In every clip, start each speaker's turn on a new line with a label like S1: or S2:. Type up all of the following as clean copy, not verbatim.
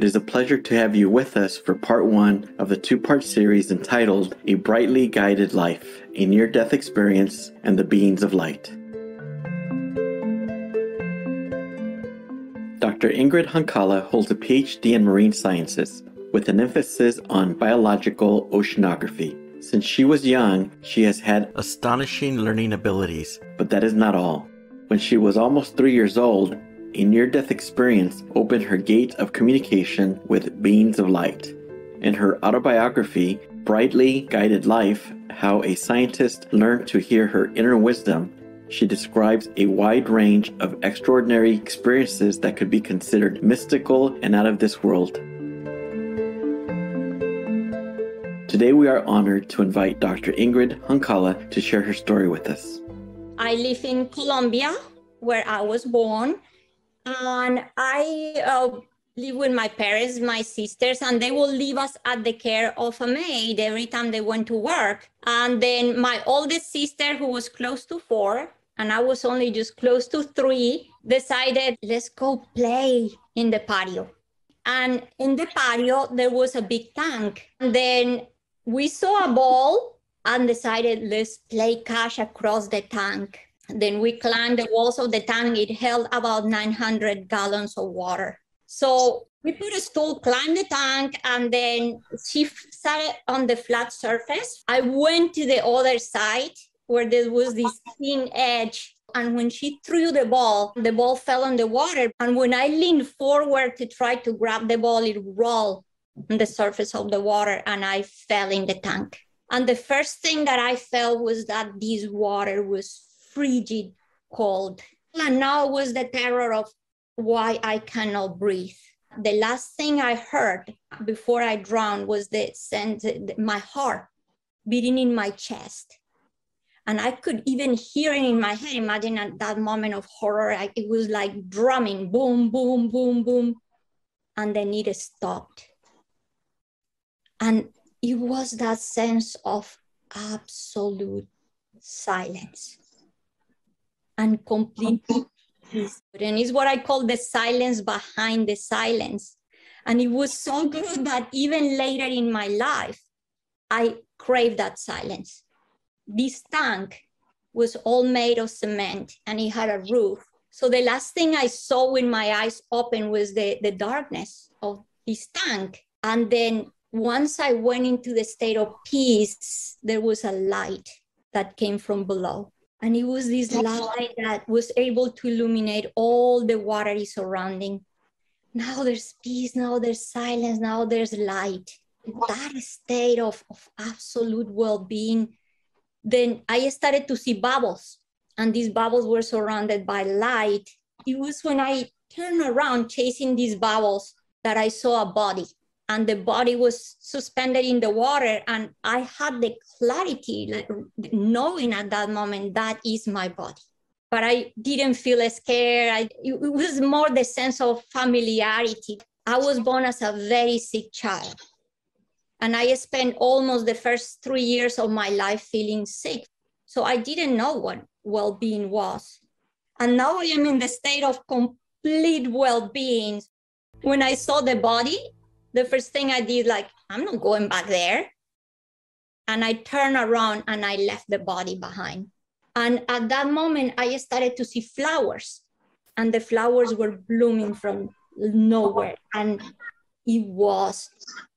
S1: It is a pleasure to have you with us for part one of the two-part series entitled A Brightly Guided Life, a Near-Death Experience and the Beings of Light. Dr. Ingrid Hankala holds a PhD in marine sciences with an emphasis on biological oceanography. Since she was young, she has had astonishing learning abilities, but that is not all. When she was almost 3 years old, a near-death experience opened her gate of communication with beings of light. In her autobiography, Brightly Guided Life, How a Scientist Learned to Hear Her Inner Wisdom, she describes a wide range of extraordinary experiences that could be considered mystical and out of this world. Today we are honored to invite Dr. Ingrid Hankala to share her story with us.
S2: I live in Colombia, where I was born. And I live with my parents, my sisters, and they will leave us at the care of a maid every time they went to work. And then my oldest sister, who was close to 4, and I was only just close to 3, decided, let's go play in the patio. And in the patio, there was a big tank. And then we saw a ball and decided, let's play cash across the tank. Then we climbed the walls of the tank. It held about 900 gallons of water. So we put a stool, climbed the tank, and then she sat on the flat surface. I went to the other side where there was this thin edge. And when she threw the ball fell on the water. And when I leaned forward to try to grab the ball, it rolled on the surface of the water and I fell in the tank. And the first thing that I felt was that this water was frigid cold. And now was the terror of why I cannot breathe. The last thing I heard before I drowned was the sense, my heart beating in my chest. And I could even hear it in my head. Imagine at that moment of horror, it was like drumming, boom, boom, boom, boom. And then it stopped. And it was that sense of absolute silence. And complete peace. And it's what I call the silence behind the silence. And it was so good that even later in my life, I craved that silence. This tank was all made of cement and it had a roof. So the last thing I saw when my eyes opened was the darkness of this tank. And then once I went into the state of peace, there was a light that came from below. And it was this light that was able to illuminate all the watery surrounding. Now there's peace, now there's silence, now there's light. That state of absolute well-being. Then I started to see bubbles, and these bubbles were surrounded by light. It was when I turned around chasing these bubbles that I saw a body. And the body was suspended in the water. And I had the clarity, like, knowing at that moment, that is my body. But I didn't feel scared. It was more the sense of familiarity. I was born as a very sick child. And I spent almost the first 3 years of my life feeling sick. So I didn't know what well-being was. And now I am in the state of complete well-being. When I saw the body, the first thing I did, I'm not going back there. And I turned around and I left the body behind. And at that moment, I started to see flowers. And the flowers were blooming from nowhere. And it was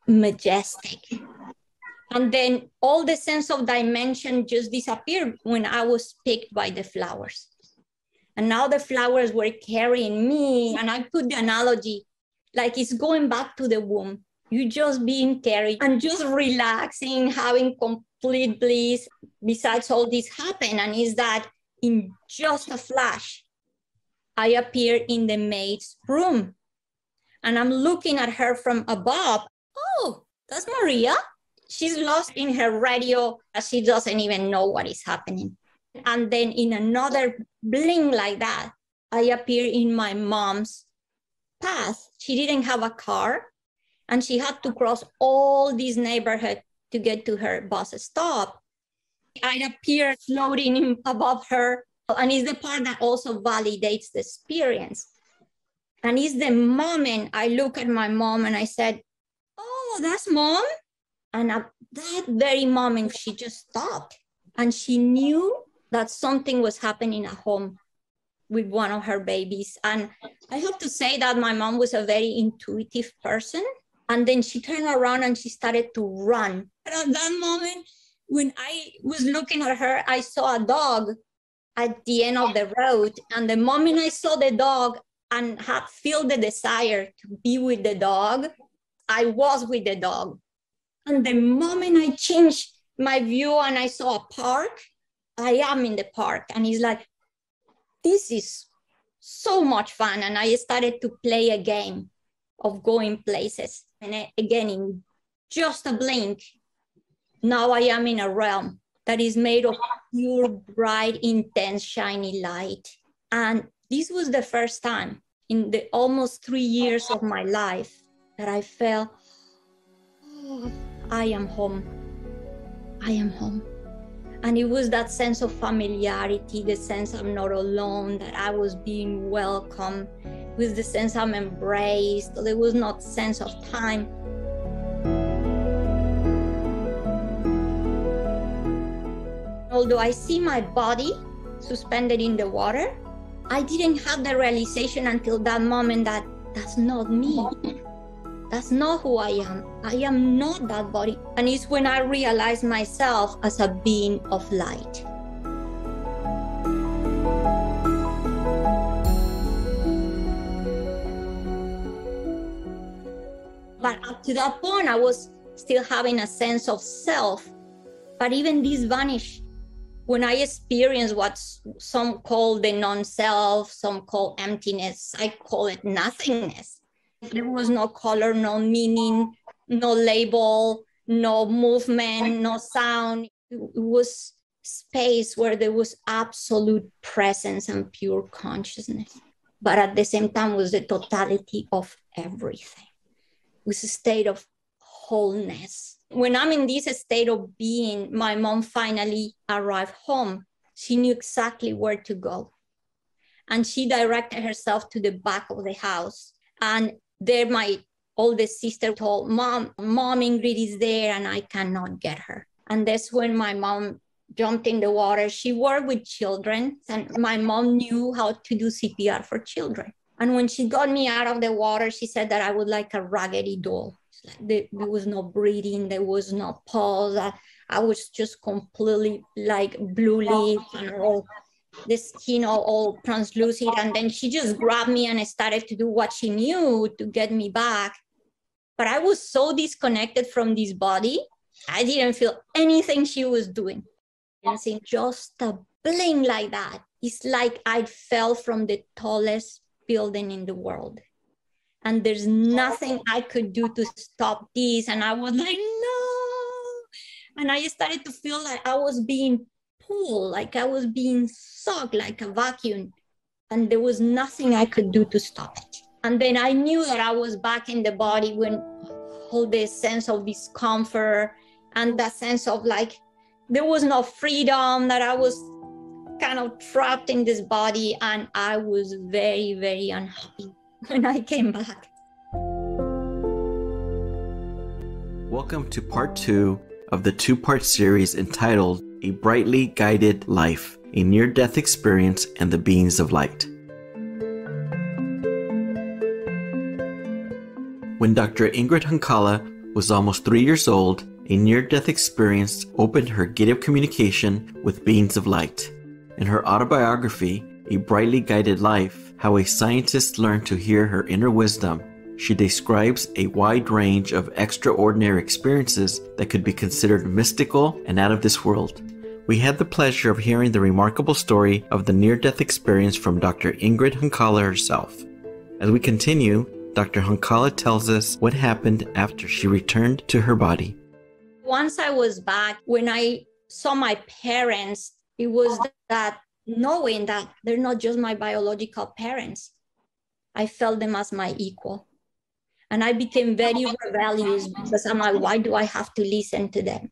S2: majestic. And then all the sense of dimension just disappeared when I was picked by the flowers. And now the flowers were carrying me. And I put the analogy, like it's going back to the womb. You just being carried and just relaxing, having complete bliss. Besides all this happened, and is that in just a flash, I appear in the maid's room. And I'm looking at her from above. Oh, that's Maria. She's lost in her radio. She doesn't even know what is happening. And then in another blink like that, I appear in my mom's path. She didn't have a car, and she had to cross all this neighborhood to get to her bus stop. I appear floating above her, and it's the part that also validates the experience. And it's the moment I look at my mom and I said, oh, that's mom. And at that very moment, she just stopped. And she knew that something was happening at home with one of her babies. And I have to say that my mom was a very intuitive person. And then she turned around and she started to run. And at that moment, when I was looking at her, I saw a dog at the end of the road. And the moment I saw the dog and had felt the desire to be with the dog, I was with the dog. And the moment I changed my view and I saw a park, I am in the park. And it's like, this is so much fun. And I started to play a game of going places. And again, in just a blink, now I am in a realm that is made of pure, bright, intense, shiny light. And this was the first time in the almost 3 years of my life that I felt, oh, I am home. I am home. And it was that sense of familiarity, the sense I'm not alone, that I was being welcomed, with the sense I'm embraced. There was not sense of time. Although I see my body suspended in the water, I didn't have the realization until that moment that that's not me. That's not who I am. I am not that body. And it's when I realized myself as a being of light. But up to that point, I was still having a sense of self. But even this vanished when I experienced what some call the non-self, some call emptiness. I call it nothingness. There was no color, no meaning, no label, no movement, no sound. It was space where there was absolute presence and pure consciousness. But at the same time, was the totality of everything. It was a state of wholeness. When I'm in this state of being, my mom finally arrived home. She knew exactly where to go. And she directed herself to the back of the house. And there, my oldest sister told Mom Ingrid is there and I cannot get her. And that's when my mom jumped in the water. She worked with children and my mom knew how to do CPR for children. And when she got me out of the water, she said that I would like a raggedy doll. There was no breathing, there was no pulse. I was just completely like blue lips and all the skin all translucent. And then she just grabbed me and started to do what she knew to get me back. But I was so disconnected from this body, I didn't feel anything she was doing. And in just a blink like that, it's like I fell from the tallest building in the world. And there's nothing I could do to stop this. And I was like, no. And I started to feel like I was being pulled, like I was being sucked like a vacuum. And there was nothing I could do to stop it. And then I knew that I was back in the body when all this sense of discomfort and that sense of like, there was no freedom, that I was kind of trapped in this body. And I was very, very unhappy when I came back.
S1: Welcome to part 2 of the 2-part series entitled A Brightly Guided Life, a Near-Death Experience and the Beings of Light. When Dr. Ingrid Hankala was almost 3 years old, a near-death experience opened her gate of communication with beings of light. In her autobiography, A Brightly Guided Life, How a Scientist Learned to Hear Her Inner Wisdom, she describes a wide range of extraordinary experiences that could be considered mystical and out of this world. We had the pleasure of hearing the remarkable story of the near-death experience from Dr. Ingrid Hankala herself. As we continue, Dr. Hankala tells us what happened after she returned to her body.
S2: Once I was back, when I saw my parents, it was that knowing that they're not just my biological parents. I felt them as my equal. And I became very rebellious because I'm like, why do I have to listen to them?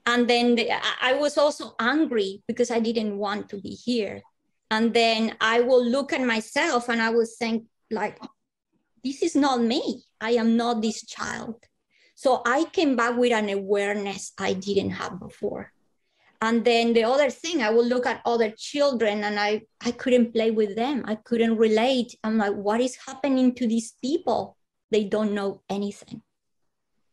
S2: And then I was also angry because I didn't want to be here. And then I will look at myself and I was saying, like, this is not me. I am not this child. So I came back with an awareness I didn't have before. And then the other thing, I would look at other children and I couldn't play with them. I couldn't relate. I'm like, what is happening to these people? They don't know anything.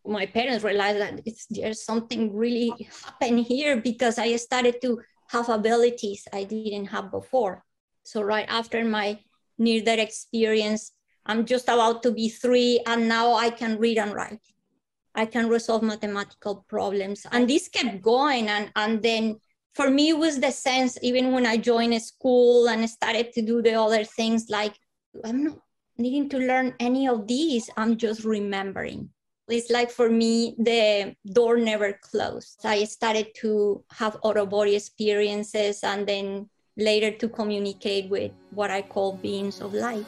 S2: My parents realized that there's something really happened here, because I started to have abilities I didn't have before. So right after my near-death experience, I'm just about to be 3, and now I can read and write. I can resolve mathematical problems. And this kept going. And then for me, it was the sense, even when I joined a school and started to do the other things, like, I'm not needing to learn any of these. I'm just remembering. It's like, for me, the door never closed. I started to have out-of-body experiences, and then later to communicate with what I call beings of light.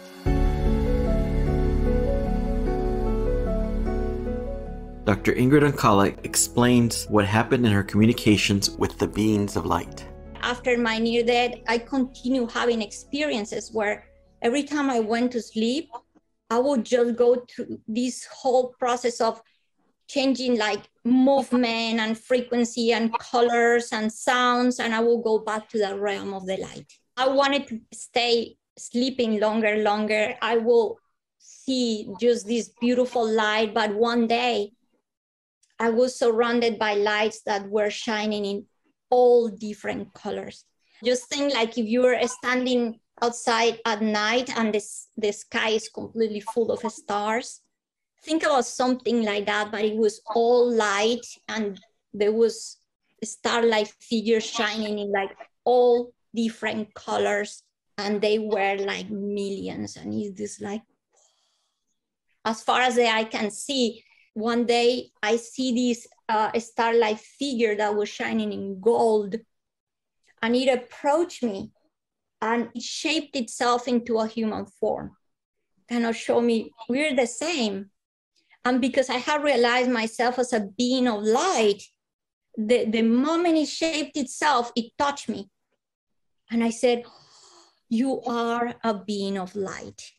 S1: Dr. Ingrid Oncala explains what happened in her communications with the beings of light.
S2: After my near death, I continue having experiences where every time I went to sleep, I would just go through this whole process of changing, like, movement and frequency and colors and sounds, and I will go back to the realm of the light. I wanted to stay sleeping longer. I will see just this beautiful light, but one day I was surrounded by lights that were shining in all different colors. Just think, like, if you were standing outside at night and the sky is completely full of stars. Think about something like that, but it was all light, and there was starlight figures shining in, like, all different colors, and they were like millions. And it's just like, as far as the eye can see. One day I see this starlight figure that was shining in gold, and it approached me, and it shaped itself into a human form, kind of show me we're the same. And because I had realized myself as a being of light, the moment it shaped itself, it touched me. And I said, you are a being of light.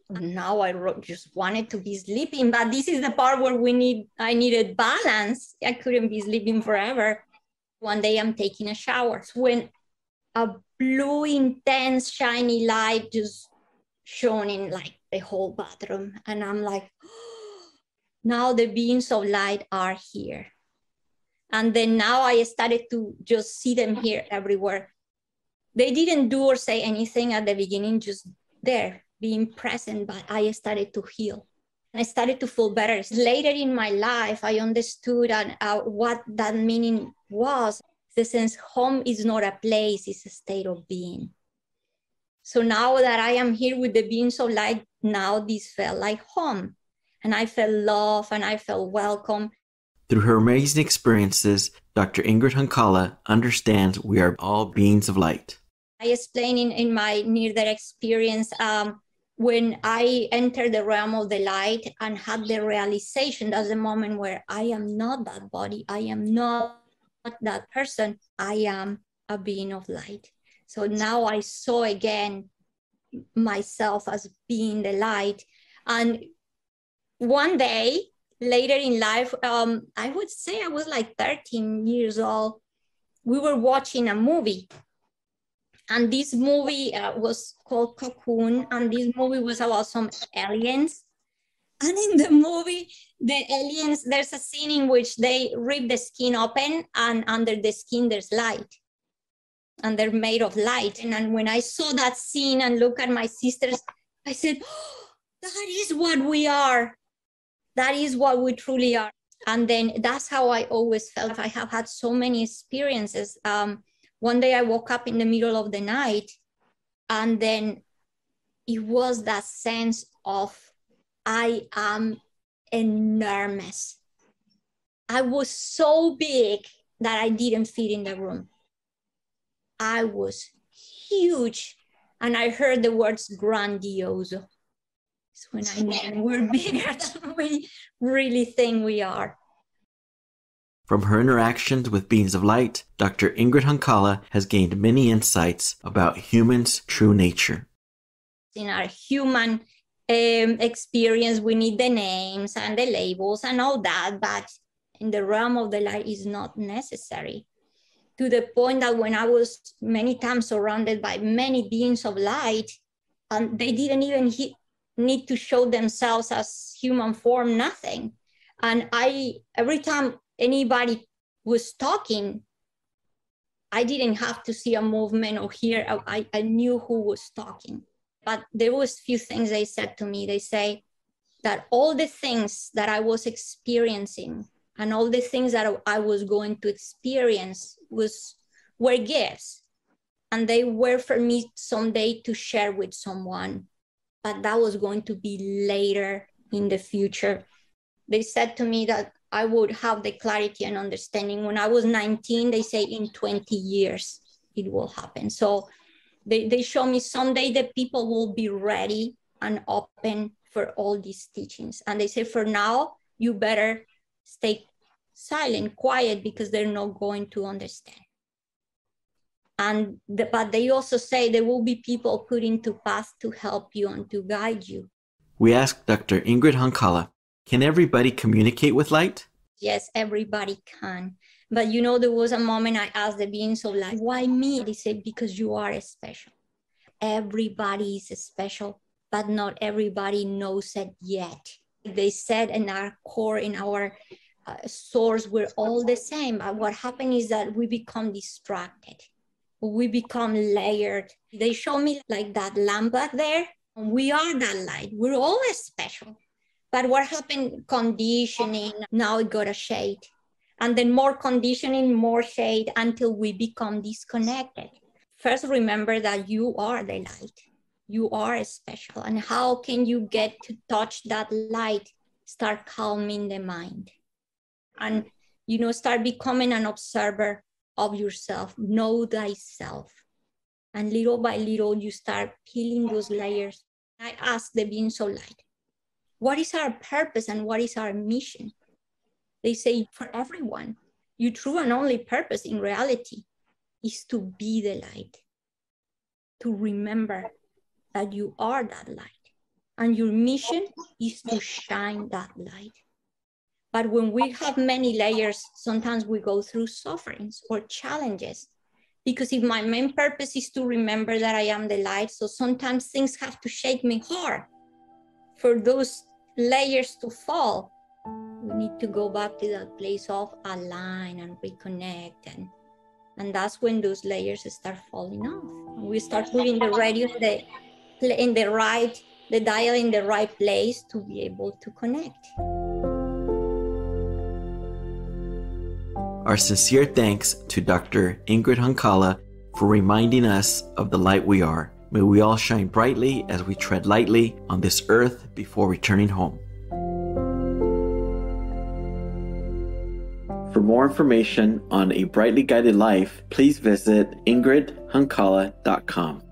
S2: Now I just wanted to be sleeping, but this is the part where I needed balance. I couldn't be sleeping forever. One day I'm taking a shower when a blue, intense, shiny light just shone in, like, the whole bathroom. And I'm like, oh, now the beings of light are here. And then now I started to just see them here everywhere. They didn't do or say anything at the beginning, just there, being present, but I started to heal. I started to feel better. Later in my life, I understood what that meaning was. The sense, home is not a place, it's a state of being. So now that I am here with the beings of light, now this felt like home. And I felt love, and I felt welcome.
S1: Through her amazing experiences, Dr. Ingrid Oncala understands we are all beings of light.
S2: I explained in my near-death experience, when I entered the realm of the light and had the realization, that's the moment where I am not that body, I am not that person, I am a being of light. So now I saw again myself as being the light. And one day later in life, I would say I was like 13 years old, we were watching a movie. And this movie was called Cocoon, and this movie was about some aliens. And in the movie, the aliens, there's a scene in which they rip the skin open, and under the skin there's light. And they're made of light. And when I saw that scene and looked at my sisters, I said, oh, that is what we are. That is what we truly are. And then that's how I always felt. I have had so many experiences. One day I woke up in the middle of the night, and then it was that sense of, I am enormous. I was so big that I didn't fit in the room. I was huge, and I heard the words grandioso. It's when I know we're bigger than we really think we are.
S1: From her interactions with beings of light, Dr. Ingrid Oncala has gained many insights about humans' true nature.
S2: In our human experience, we need the names and the labels and all that, but in the realm of the light is not necessary. To the point that when I was many times surrounded by many beings of light, and they didn't even need to show themselves as human form, nothing. And every time anybody was talking, I didn't have to see a movement or hear, I knew who was talking. But there was few things they said to me. They say that all the things that I was experiencing and all the things that I was going to experience were gifts. And they were for me someday to share with someone. But that was going to be later in the future. They said to me that I would have the clarity and understanding. When I was 19, they say in 20 years it will happen. So they show me someday that people will be ready and open for all these teachings. And they say, for now, you better stay silent, quiet, because they're not going to understand. But they also say there will be people put into path to help you and to guide you.
S1: We asked Dr. Ingrid Hankala, can everybody communicate with light?
S2: Yes, everybody can. But there was a moment I asked the beings of light, why me? They said, because you are special. Everybody is special, but not everybody knows it yet. They said in our core, in our source, we're all the same. But what happened is that we become distracted. We become layered. They show me like that lamp back there. We are that light. We're always special. But what happened? Conditioning. Now it got a shade. And then more conditioning, more shade, until we become disconnected. First, remember that you are the light. You are special. And how can you get to touch that light? Start calming the mind. And, start becoming an observer of yourself. Know thyself. And little by little, you start peeling those layers. I ask the beings of light, what is our purpose and what is our mission? They say, for everyone, your true and only purpose in reality is to be the light, to remember that you are that light. And your mission is to shine that light. But when we have many layers, sometimes we go through sufferings or challenges. Because if my main purpose is to remember that I am the light, so sometimes things have to shake me hard for those layers to fall. We need to go back to that place of align and reconnect. And that's when those layers start falling off. And we start putting the radio the dial in the right place to be able to connect.
S1: Our sincere thanks to Dr. Ingrid Hankala for reminding us of the light we are. May we all shine brightly as we tread lightly on this earth before returning home. For more information on a brightly guided life, please visit ingridhankala.com.